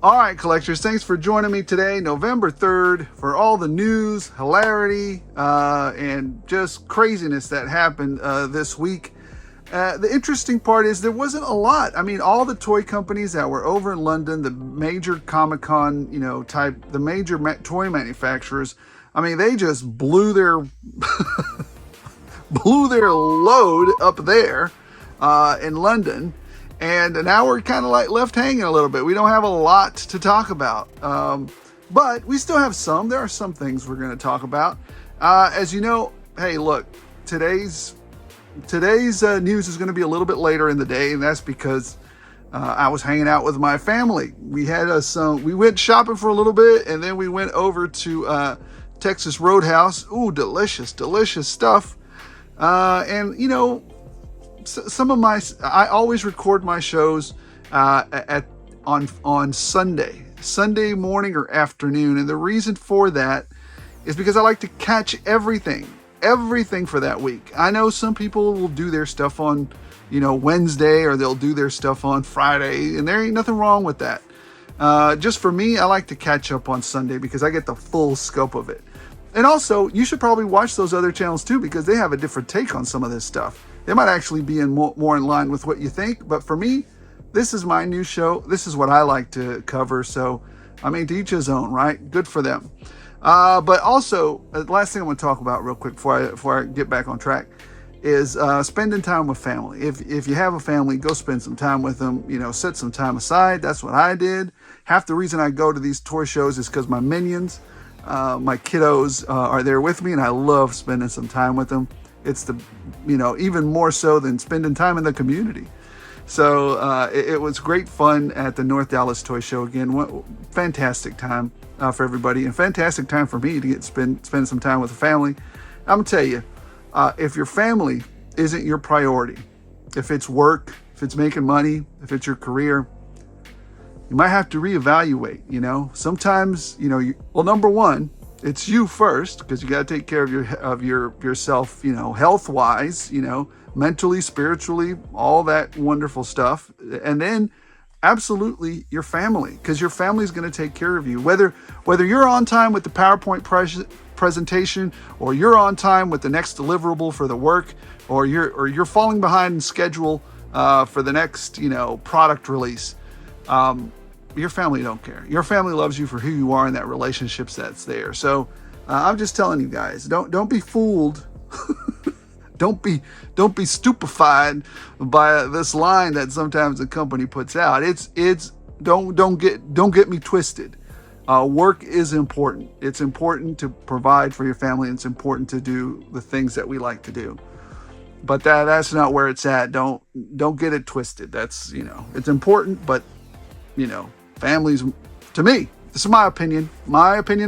All right, collectors, thanks for joining me today, November 3rd, for all the news, hilarity, and just craziness that happened this week. The interesting part is there wasn't a lot. I mean, all the toy companies that were over in London, the major Comic-Con, the major toy manufacturers, I mean, they just blew their blew their load up there in London. And now we're kind of like left hanging a little bit. We don't have a lot to talk about. But we still have some. There are some things we're going to talk about. As you know, hey, look, today's news is going to be a little bit later in the day, and that's because I was hanging out with my family. We went shopping for a little bit, and then we went over to Texas Roadhouse. Ooh, delicious, delicious stuff. And I always record my shows on Sunday morning or afternoon, and the reason for that is because I like to catch everything for that week. I know some people will do their stuff on Wednesday, or they'll do their stuff on Friday, and there ain't nothing wrong with that. Just for me, I like to catch up on Sunday because I get the full scope of it. And also, you should probably watch those other channels too, because they have a different take on some of this stuff. They might actually be more in line with what you think. But for me, this is my new show. This is what I like to cover. So, I mean, to each his own, right? Good for them. But also, the last thing I want to talk about real quick before I get back on track is spending time with family. If you have a family, go spend some time with them. Set some time aside. That's what I did. Half the reason I go to these toy shows is because my minions, my kiddos are there with me, and I love spending some time with them. It's even more so than spending time in the community. So it was great fun at the North Dallas Toy Show again. Fantastic time for everybody, and fantastic time for me to spend some time with the family. I'm gonna tell you, if your family isn't your priority, if it's work, if it's making money, if it's your career, you might have to reevaluate. Sometimes number one, it's you first, because you got to take care of yourself, health wise, mentally, spiritually, all that wonderful stuff. And then absolutely your family, because your family is going to take care of you, whether you're on time with the PowerPoint presentation, or you're on time with the next deliverable for the work, or you're falling behind in schedule for the next product release. Your family don't care. Your family loves you for who you are in that relationship that's there. So I'm just telling you guys, don't be fooled. Don't be stupefied by this line that sometimes the company puts out. Don't get me twisted. Work is important. It's important to provide for your family. And it's important to do the things that we like to do. But that's not where it's at. Don't get it twisted. That's it's important, but families, to me, this is my opinion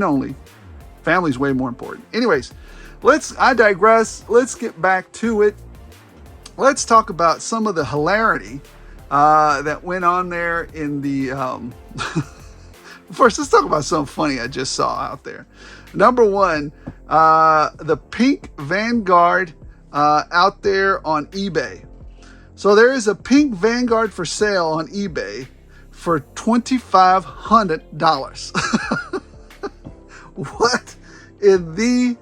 only. Family's way more important. Anyways, I digress. Let's get back to it. Let's talk about some of the hilarity that went on there in the, first, let's talk about something funny I just saw out there. Number one, the pink Vanguard out there on eBay. So there is a pink Vanguard for sale on eBay for $2,500. What in the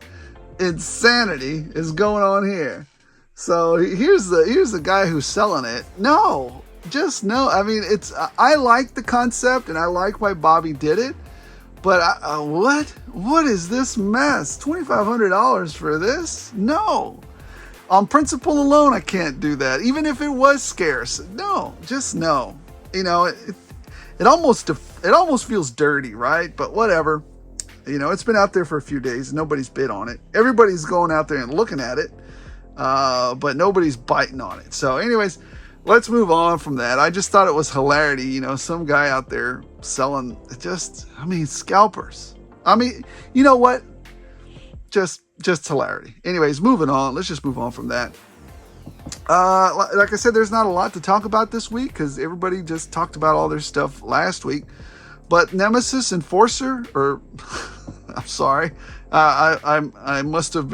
insanity is going on here? So here's the guy who's selling it. No. I mean, I like the concept, and I like why Bobby did it, but what is this mess? $2,500 for this? No. On principle alone, I can't do that. Even if it was scarce. No, just no. It almost feels dirty, right? But whatever. It's been out there for a few days. Nobody's bid on it. Everybody's going out there and looking at it, but nobody's biting on it. So anyways, let's move on from that. I just thought it was hilarity. Some guy out there selling scalpers. You know what? Just hilarity. Anyways, moving on. Let's just move on from that. Like I said, there's not a lot to talk about this week because everybody just talked about all their stuff last week. But Nemesis Enforcer, or I'm sorry, I must have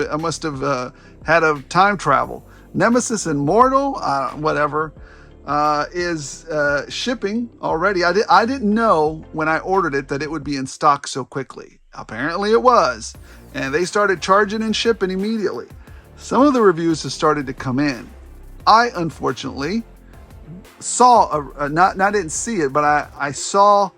had a time travel. Nemesis Immortal, whatever. is shipping already. I didn't know when I ordered it that it would be in stock so quickly. Apparently it was, and they started charging and shipping immediately. Some of the reviews have started to come in. I unfortunately saw I didn't see it, but I saw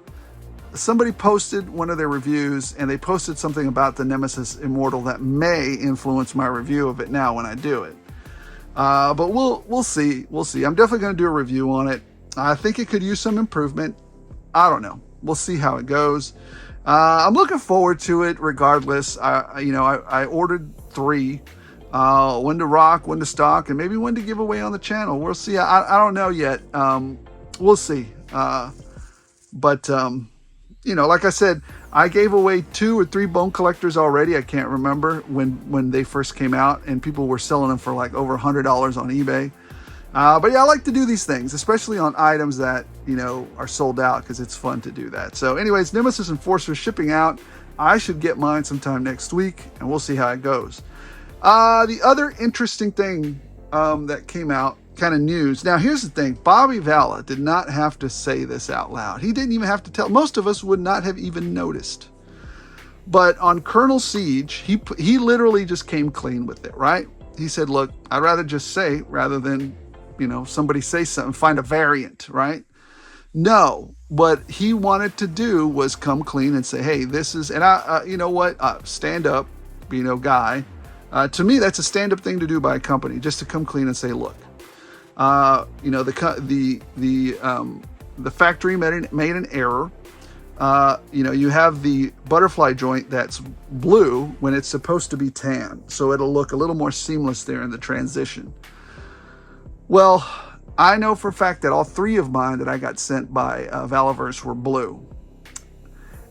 somebody posted one of their reviews, and they posted something about the Nemesis Immortal that may influence my review of it now when I do it. But we'll see. We'll see. I'm definitely going to do a review on it. I think it could use some improvement. I don't know. We'll see how it goes. I'm looking forward to it regardless. I ordered 3. One to rock, one to stock, and maybe one to give away on the channel. We'll see. I don't know yet. We'll see. But like I said, I gave away 2 or 3 bone collectors already. I can't remember when they first came out, and people were selling them for like over $100 on eBay. But yeah, I like to do these things, especially on items that, are sold out, because it's fun to do that. So anyways, Nemesis Enforcer shipping out. I should get mine sometime next week, and we'll see how it goes. The other interesting thing that came out, kind of news. Now, here's the thing. Bobby Vala did not have to say this out loud. He didn't even have to tell. Most of us would not have even noticed. But on Colonel Siege, he literally just came clean with it, right? He said, look, I'd rather just say, rather than, somebody say something, find a variant, right? No, what he wanted to do was come clean and say, hey, this is, and stand up, guy. To me, that's a stand-up thing to do by a company, just to come clean and say, look, the factory made an error. You have the butterfly joint that's blue when it's supposed to be tan, so it'll look a little more seamless there in the transition. Well, I know for a fact that all 3 of mine that I got sent by Valaverse were blue.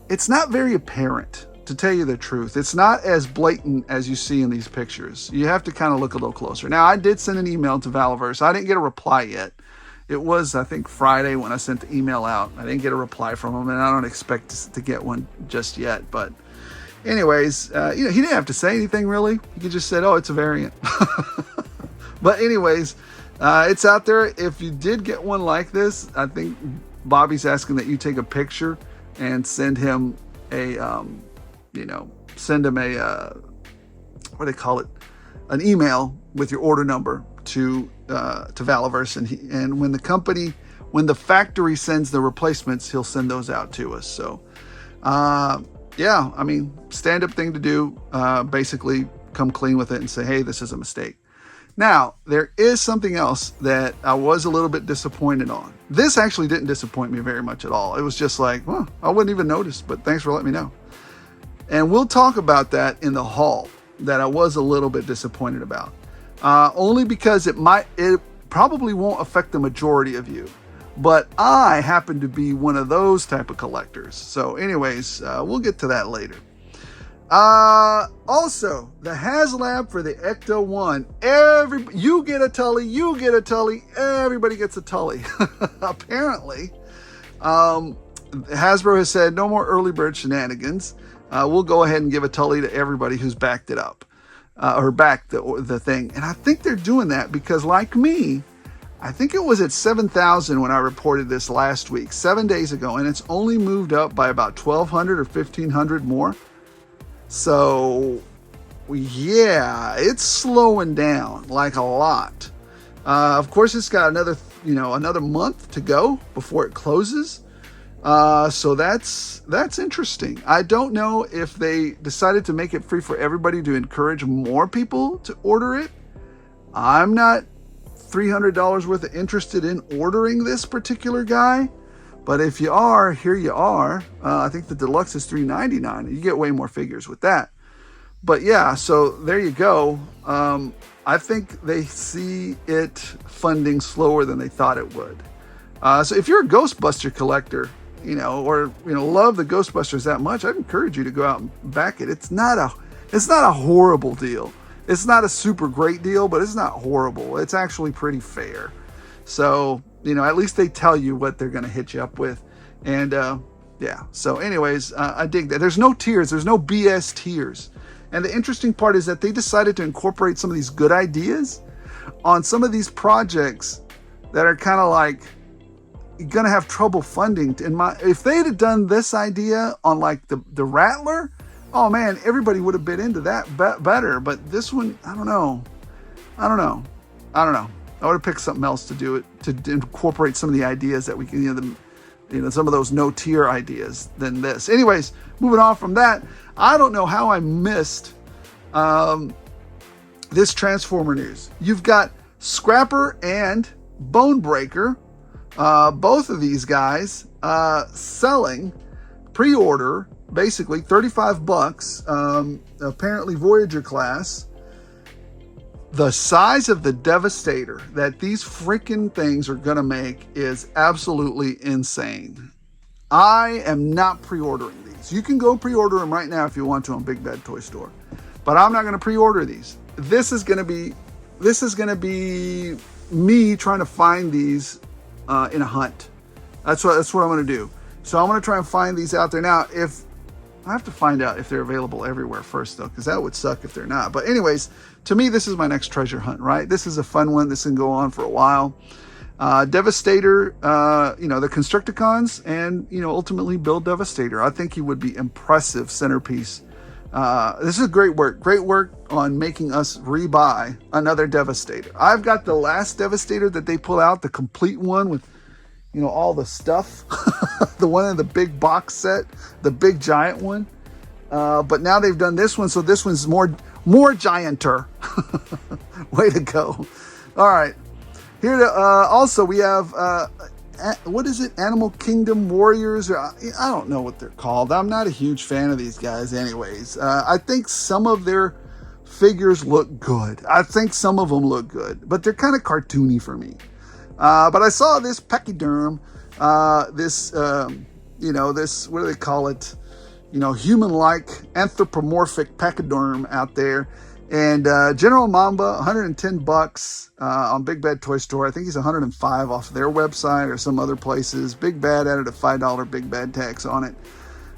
It's not very apparent. To tell you the truth, it's not as blatant as you see in these pictures. You have to kind of look a little closer. Now, I did send an email to Valaverse. I didn't get a reply yet. It was, I think, Friday when I sent the email out. I didn't get a reply from him, and I don't expect to get one just yet. But anyways, he didn't have to say anything, really. He could just said, oh, it's a variant. But anyways, it's out there. If you did get one like this, I think Bobby's asking that you take a picture and send him a... send him what do they call it? An email with your order number to Valaverse, and when the factory sends the replacements, he'll send those out to us. So, yeah, I mean, stand-up thing to do. Basically, come clean with it and say, hey, this is a mistake. Now, there is something else that I was a little bit disappointed on. This actually didn't disappoint me very much at all. It was just like, well, I wouldn't even notice, but thanks for letting me know. And we'll talk about that in the haul that I was a little bit disappointed about. Only because it probably won't affect the majority of you. But I happen to be one of those type of collectors. So anyways, we'll get to that later. Also, the HASLAB for the Ecto-1. You get a Tully, you get a Tully, everybody gets a Tully. Apparently, Hasbro has said no more early bird shenanigans. We'll go ahead and give a Tully to everybody who's backed it up, or backed the thing. And I think they're doing that because, like me, I think it was at 7,000 when I reported this last week, 7 days ago, and it's only moved up by about 1,200 or 1,500 more. So, yeah, it's slowing down like a lot. Of course, it's got another month to go before it closes. So that's interesting. I don't know if they decided to make it free for everybody to encourage more people to order it. I'm not $300 worth of interested in ordering this particular guy, but if you are, here you are. I think the deluxe is $399. You get way more figures with that. But yeah, so there you go. I think they see it funding slower than they thought it would. So if you're a Ghostbuster collector, or love the Ghostbusters that much, I'd encourage you to go out and back it. It's not a horrible deal. It's not a super great deal, but it's not horrible. It's actually pretty fair. So, at least they tell you what they're going to hit you up with. And, yeah. So anyways, I dig that. There's no tiers. There's no BS tiers. And the interesting part is that they decided to incorporate some of these good ideas on some of these projects that are kind of like, you're going to have trouble funding. If they'd have done this idea on like the Rattler, oh man, everybody would have been into that better. But this one, I don't know. I would have picked something else to do it, to incorporate some of the ideas that we can, some of those no-tier ideas than this. Anyways, moving on from that, I don't know how I missed this Transformer news. You've got Scrapper and Bone Breaker, both of these guys selling pre-order, basically $35, apparently Voyager class. The size of the Devastator that these freaking things are going to make is absolutely insane. I am not pre-ordering these. You can go pre-order them right now if you want to on Big Bad Toy Store. But I'm not going to pre-order these. This is going to be me trying to find these in a hunt. That's what I'm going to do. So I'm going to try and find these out there. Now, I have to find out if they're available everywhere first, though, because that would suck if they're not. But anyways, to me, this is my next treasure hunt, right? This is a fun one. This can go on for a while. Devastator, the Constructicons, and, ultimately build Devastator. I think he would be impressive centerpiece. This is great work. Great work on making us rebuy another Devastator. I've got the last Devastator that they pull out, the complete one with, all the stuff. The one in the big box set, the big giant one. But now they've done this one, so this one's more gianter. Way to go. All right. Here also we have, what is it? Animal Kingdom Warriors? Or, I don't know what they're called. I'm not a huge fan of these guys anyways. I think some of their figures look good. I think some of them look good, but they're kind of cartoony for me. But I saw this pachyderm, this, what do they call it? Human-like anthropomorphic pachyderm out there. And General Mamba, $110 on Big Bad Toy Store. I think he's $105 off their website or some other places. Big Bad added a $5 Big Bad tax on it.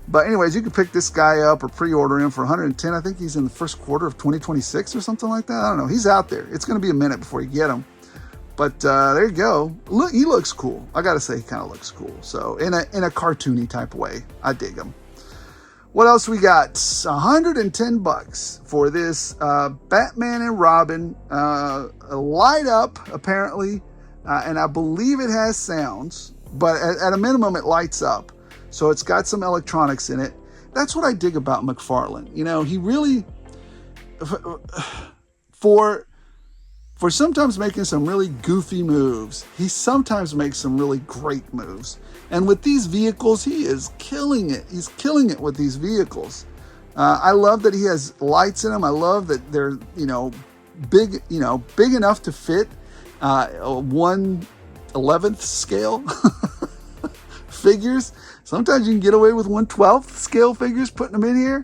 But anyways, you can pick this guy up or pre-order him for $110. I think he's in the first quarter of 2026 or something like that. I don't know. He's out there. It's going to be a minute before you get him. But there you go. Look, he looks cool. I gotta say, he kind of looks cool. So in a cartoony type of way, I dig him. What else we got? $110 for this Batman and Robin light up apparently, and I believe it has sounds, but at a minimum it lights up. So it's got some electronics in it. That's what I dig about McFarlane. He really for sometimes making some really goofy moves, he sometimes makes some really great moves. And with these vehicles, he is killing it. He's killing it with these vehicles. I love that he has lights in them. I love that they're, big enough to fit 1/11th scale figures. Sometimes you can get away with 1/12th scale figures, putting them in here.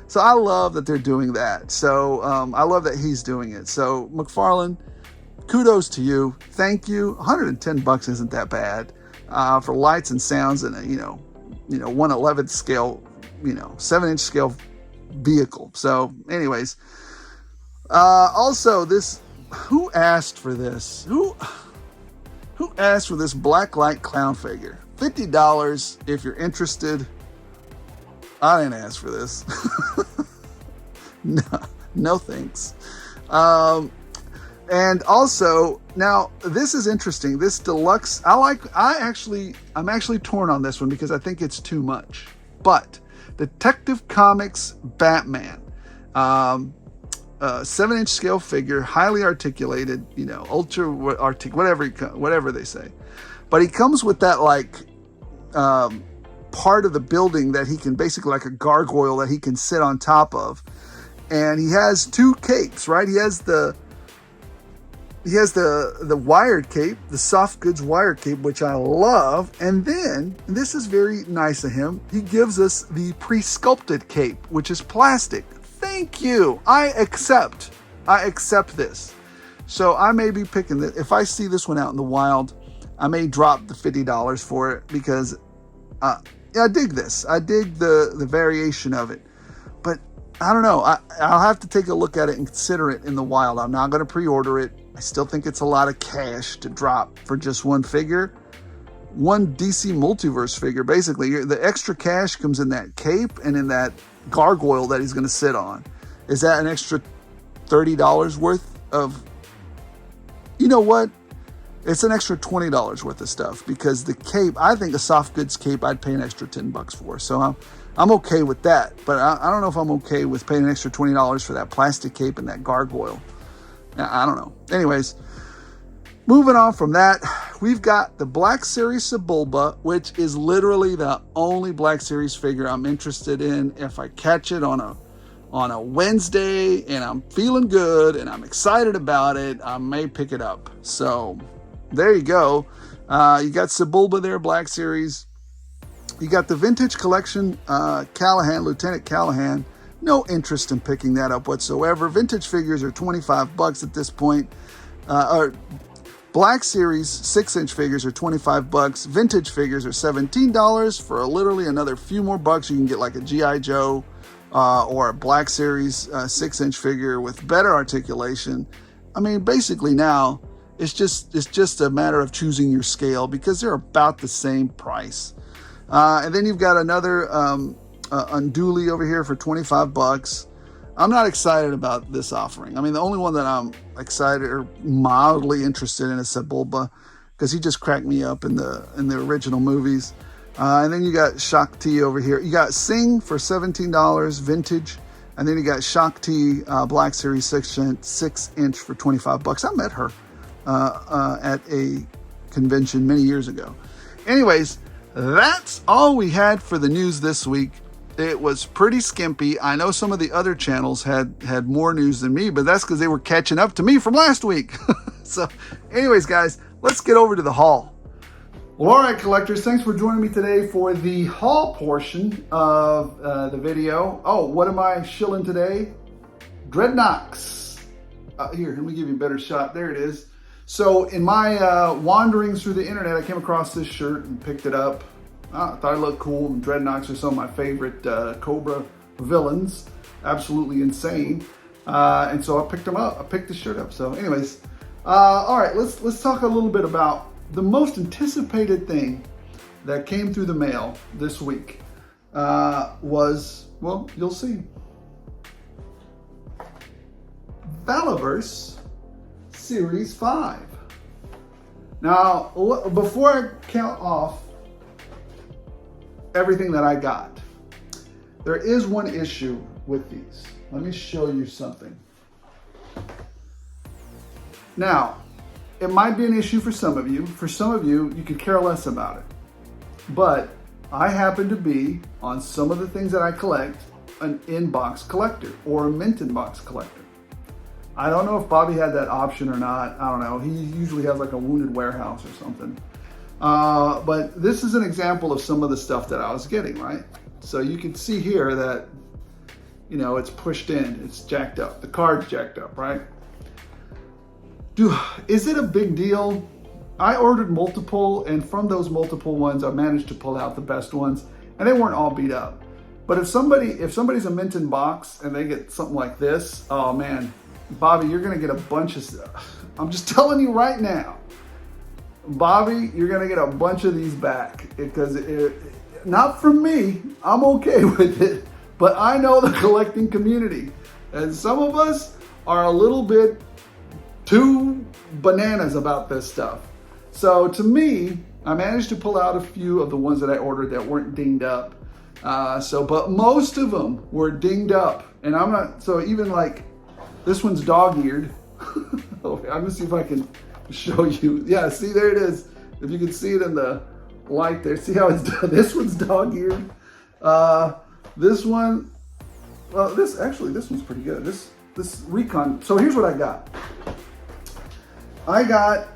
So I love that they're doing that. So I love that he's doing it. So McFarlane, kudos to you. Thank you. $110 isn't that bad for lights and sounds and a 1/11th scale, 7-inch scale vehicle. So anyways, also this, who asked for this? Who asked for this Blacklight clown figure? $50 if you're interested. I didn't ask for this. No thanks. And also, now this is interesting. This deluxe, I'm actually torn on this one because I think it's too much. But Detective Comics Batman, 7-inch scale figure, highly articulated, ultra whatever they say. But he comes with that part of the building that he can basically, like a gargoyle that he can sit on top of, and he has two capes, right? He has the wired cape, the soft goods wired cape, which I love, and then, and this is very nice of him, he gives us the pre-sculpted cape, which is plastic. Thank you. I accept this. So I may be picking this. If I see this one out in the wild, I may drop the $50 for it because I dig this. I dig the variation of it. But I don't know. I'll have to take a look at it and consider it in the wild. I'm not going to pre-order it. I still think it's a lot of cash to drop for just one figure. One DC Multiverse figure, basically. The extra cash comes in that cape and in that gargoyle that he's going to sit on. Is that an extra $30 worth of... You know what? It's an extra $20 worth of stuff, because the cape, I think a soft goods cape I'd pay an extra $10 for. So I'm okay with that. But I don't know if I'm okay with paying an extra $20 for that plastic cape and that gargoyle. I don't know. Anyways, moving on from that, we've got the Black Series Sebulba, which is literally the only Black Series figure I'm interested in. If I catch it on a Wednesday and I'm feeling good and I'm excited about it, I may pick it up. So there you go. You got Sebulba there, Black Series. You got the Vintage Collection Callahan, Lieutenant Callahan. No interest in picking that up whatsoever. Vintage figures are $25 at this point. Black Series 6-inch figures are $25. Vintage figures are $17. For literally another few more bucks, you can get like a G.I. Joe or a Black Series 6-inch figure with better articulation. I mean, basically now, it's just a matter of choosing your scale, because they're about the same price. And then you've got another Unduli over here for $25. I'm not excited about this offering. I mean, the only one that I'm excited or mildly interested in is Sebulba, because he just cracked me up in the original movies. And then you got Shakti over here. You got Sing for $17, vintage. And then you got Shakti Black Series 6-inch for $25. I met her at a convention many years ago. Anyways, that's all we had for the news this week. It was pretty skimpy. I know some of the other channels had more news than me, but that's because they were catching up to me from last week. So anyways, guys, let's get over to the haul. Well, all right, collectors, thanks for joining me today for the haul portion of the video. Oh, what am I shilling today? Dreadnoks. Here, let me give you a better shot. There it is. So in my wanderings through the internet, I came across this shirt and picked it up. I thought it looked cool. Dreadnoks are some of my favorite Cobra villains. Absolutely insane. And so I picked them up. I picked the shirt up. So anyways, all right, let's talk a little bit about the most anticipated thing that came through the mail this week was, well, you'll see. Valaverse Series 5. Now, before I count off everything that I got, there is one issue with these. Let me show you something. Now, it might be an issue for some of you. For some of you, you could care less about it. But I happen to be, on some of the things that I collect, an in-box collector or a mint in-box collector. I don't know if Bobby had that option or not. I don't know. He usually has like a Wounded Warehouse or something. But this is an example of some of the stuff that I was getting, right? So you can see here that, you know, it's pushed in, it's jacked up. The card's jacked up, right? Is it a big deal? I ordered multiple, and from those multiple ones, I managed to pull out the best ones, and they weren't all beat up. But if somebody's a mint in box and they get something like this, oh man, Bobby, you're gonna get a bunch of stuff. I'm just telling you right now, Bobby, you're gonna get a bunch of these back, because not from me, I'm okay with it, but I know the collecting community, and some of us are a little bit too bananas about this stuff. So to me, I managed to pull out a few of the ones that I ordered that weren't dinged up. But most of them were dinged up, and I'm not, so even like this one's dog-eared. I'm gonna see if I can show you. Yeah, see, there it is. If you can see it in the light there, see how it's done. This one's dog-eared. This one, well, this one's pretty good. This Recon. So here's what I got. I got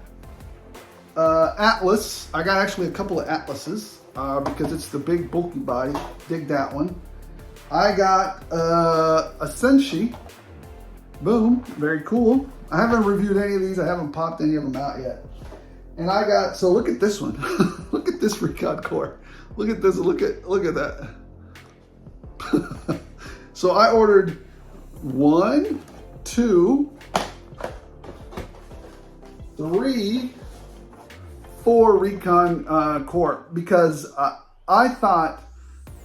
Atlas. I got actually a couple of Atlases because it's the big bulky body. Dig that one. I got a Senshi. Boom, very cool. I haven't reviewed any of these. I haven't popped any of them out yet. And I got, so look at this one. Look at this Recon core. Look at this, look at that. So I ordered 1, 2, 4 Recon Corp because I thought,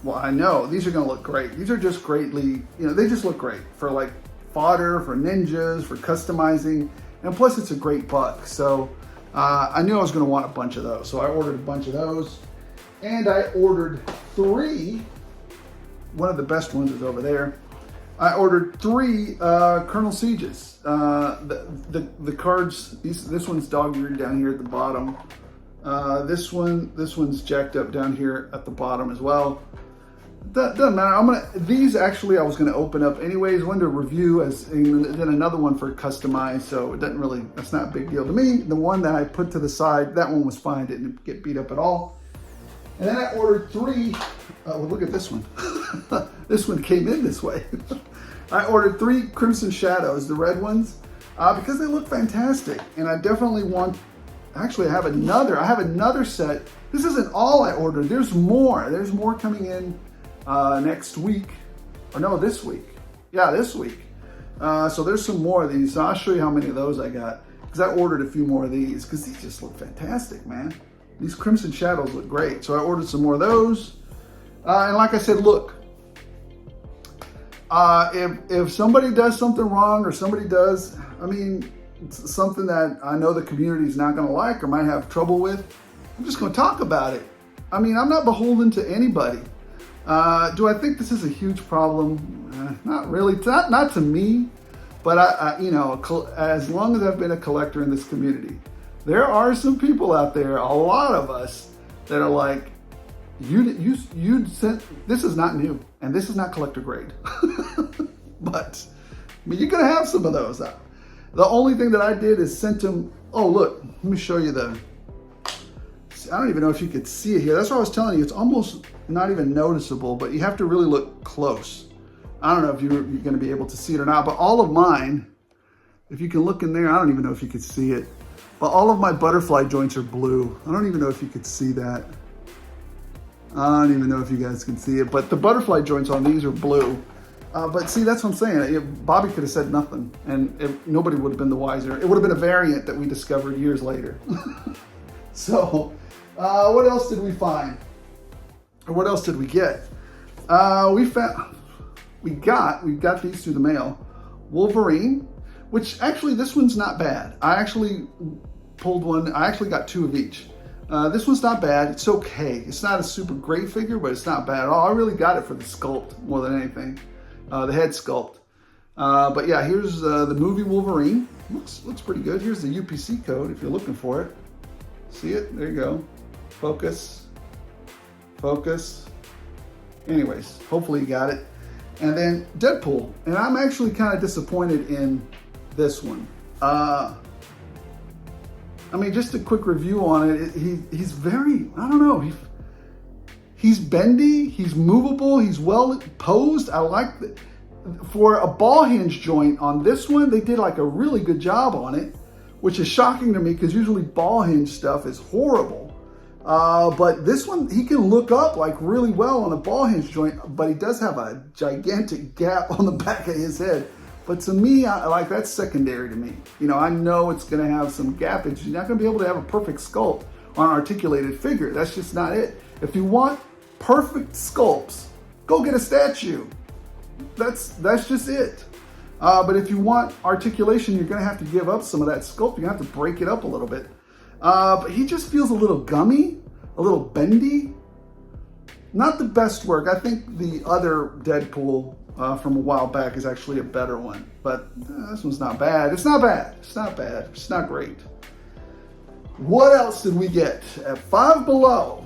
well, I know these are going to look great. These are just greatly, they just look great for like fodder, for ninjas, for customizing, and plus it's a great buck. So I knew I was going to want a bunch of those. So I ordered a bunch of those, and I ordered 3. One of the best ones is over there. I ordered 3 Colonel Sieges. The cards, this one's dog-eared down here at the bottom. This one's jacked up down here at the bottom as well. Doesn't matter. These actually I was gonna open up anyways. One to review and then another one for customized. So it doesn't really, that's not a big deal to me. The one that I put to the side, that one was fine. Didn't get beat up at all. And then I ordered 3. Well, look at this one. This one came in this way. I ordered 3 Crimson Shadows, the red ones, because they look fantastic. And I definitely want, actually I have another set. This isn't all I ordered. There's more. There's more coming in next week. Or no, this week. Yeah, this week. So there's some more of these. So I'll show you how many of those I got. Because I ordered a few more of these. Because these just look fantastic, man. These Crimson Shadows look great. So I ordered some more of those. And like I said, look. If somebody does something wrong or somebody does, something that I know the community is not going to like or might have trouble with, I'm just going to talk about it. I'm not beholden to anybody. Do I think this is a huge problem? Not really. Not to me, but as long as I've been a collector in this community, there are some people out there, a lot of us, that are like, you sent, this is not new and this is not collector grade. But you're gonna have some of those. The only thing that I did is sent them, oh look, let me show you I don't even know if you could see it here. That's what I was telling you. It's almost not even noticeable, but you have to really look close. I don't know if you're gonna be able to see it or not, but all of mine, if you can look in there, I don't even know if you could see it, but all of my butterfly joints are blue. I don't even know if you could see that. I don't even know if you guys can see it, but the butterfly joints on these are blue. But see, that's what I'm saying. Bobby could have said nothing, and nobody would have been the wiser. It would have been a variant that we discovered years later. So, what else did we find? Or what else did we get? We got these through the mail. Wolverine, which actually this one's not bad. I actually pulled one. I actually got 2 of each. This one's not bad. It's okay. It's not a super great figure, but it's not bad at all. I really got it for the sculpt more than anything. The head sculpt. But yeah, here's the movie Wolverine. Looks pretty good. Here's the UPC code if you're looking for it. See it? There you go. Focus. Focus. Anyways, hopefully you got it. And then Deadpool. And I'm actually kind of disappointed in this one. Just a quick review on it. He's very, I don't know. He's bendy, he's movable, he's well posed. I like that. For a ball hinge joint on this one, they did like a really good job on it, which is shocking to me because usually ball hinge stuff is horrible. But this one, he can look up like really well on a ball hinge joint, but he does have a gigantic gap on the back of his head. But to me, that's secondary to me. I know it's gonna have some gappage. You're not gonna be able to have a perfect sculpt on an articulated figure. That's just not it. If you want perfect sculpts, go get a statue. That's just it. But if you want articulation, you're gonna have to give up some of that sculpt. You're gonna have to break it up a little bit. But he just feels a little gummy, a little bendy. Not the best work. I think the other Deadpool from a while back is actually a better one. But this one's not bad. It's not bad. It's not bad. It's not great. What else did we get? At Five Below.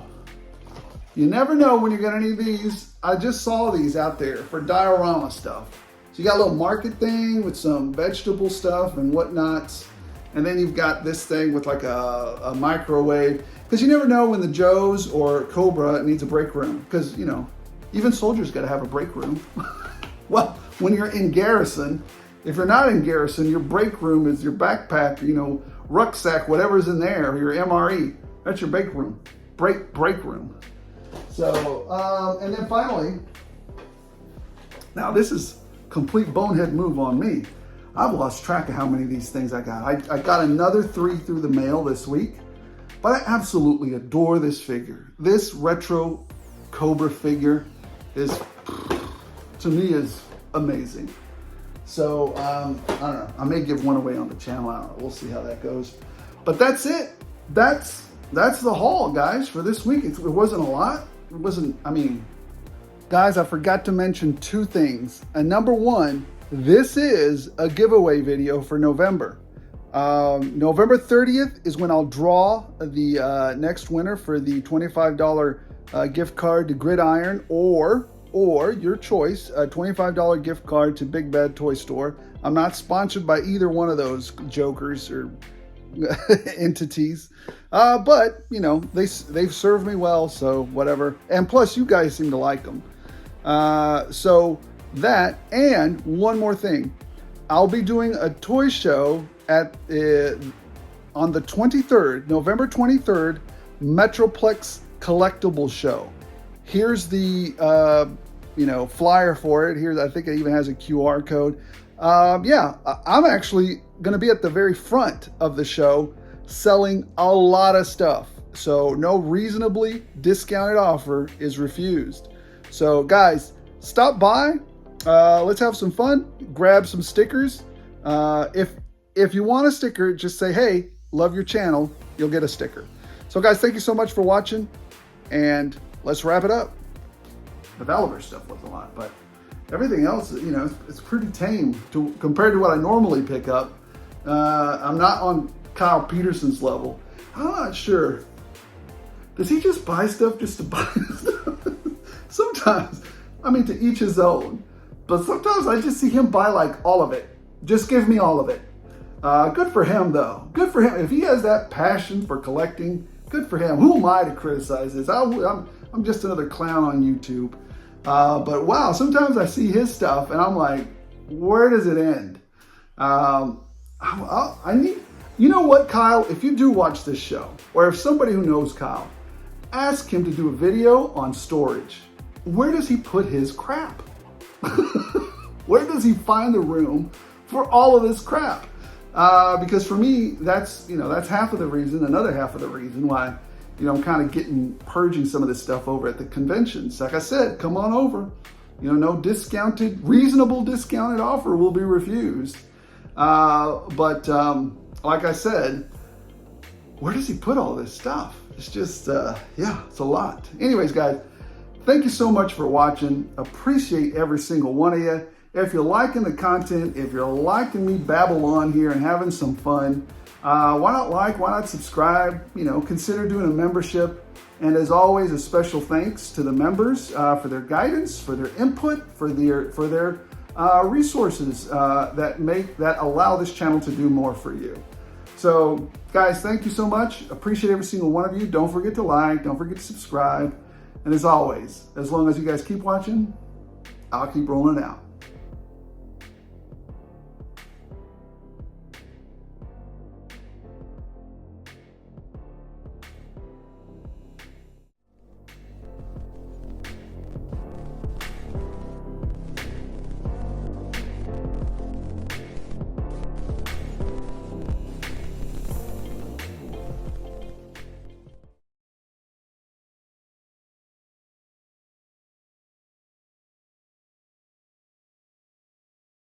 You never know when you're getting any of these. I just saw these out there for diorama stuff. So you got a little market thing with some vegetable stuff and whatnots. And then you've got this thing with like a microwave. Because you never know when the Joes or Cobra needs a break room. Because, even soldiers got to have a break room. Well, when you're in garrison, if you're not in garrison, your break room is your backpack, rucksack, whatever's in there, or your MRE. That's your break room. Break room. So, and then finally, now this is complete bonehead move on me. I've lost track of how many of these things I got. I got another 3 through the mail this week, but I absolutely adore this figure. This retro Cobra figure is, to me, is amazing. So, I don't know. I may give one away on the channel. I don't know. We'll see how that goes. But that's it. That's the haul, guys, for this week. It wasn't a lot. It wasn't, I mean, guys, I forgot to mention 2 things. And number 1, this is a giveaway video for November. November 30th is when I'll draw the next winner for the $25 gift card to GRIDIRON, or your choice, a $25 gift card to Big Bad Toy Store. I'm not sponsored by either one of those jokers or entities, but you know, they've served me well, so whatever. And plus, you guys seem to like them. So that, and one more thing, I'll be doing a toy show at on the 23rd, November 23rd, Metroplex Collectible Show. Here's the flyer for it. Here, I think it even has a QR code. Yeah, I'm actually going to be at the very front of the show selling a lot of stuff. So no reasonably discounted offer is refused. So guys, stop by. Let's have some fun. Grab some stickers. If you want a sticker, just say, hey, love your channel. You'll get a sticker. So guys, thank you so much for watching, and let's wrap it up. The Valaverse stuff was a lot, but everything else, you know, it's pretty tame compared to what I normally pick up. I'm not on Kyle Peterson's level. I'm not sure. Does he just buy stuff just to buy stuff? Sometimes, I mean, to each his own. But sometimes I just see him buy like all of it. Just give me all of it. Good for him, though. Good for him. If he has that passion for collecting, good for him. Who am I to criticize this? I'm just another clown on YouTube. But wow, sometimes I see his stuff and I'm like, where does it end? You know what, Kyle? If you do watch this show, or if somebody who knows Kyle, ask him to do a video on storage. Where does he put his crap? Where does he find the room for all of this crap? Because for me, that's half of the reason. Another half of the reason why, I'm kind of purging some of this stuff over at the conventions. Like I said, come on over. No reasonable discounted offer will be refused. But like I said, where does he put all this stuff? It's just, it's a lot. Anyways, guys, thank you so much for watching. Appreciate every single one of you. If you're liking the content, if you're liking me babble on here and having some fun, why not subscribe? Consider doing a membership. And as always, a special thanks to the members for their guidance, for their input, for their resources that allow this channel to do more for you. So guys, thank you so much. Appreciate every single one of you. Don't forget to like, don't forget to subscribe. And as always, as long as you guys keep watching, I'll keep rolling out.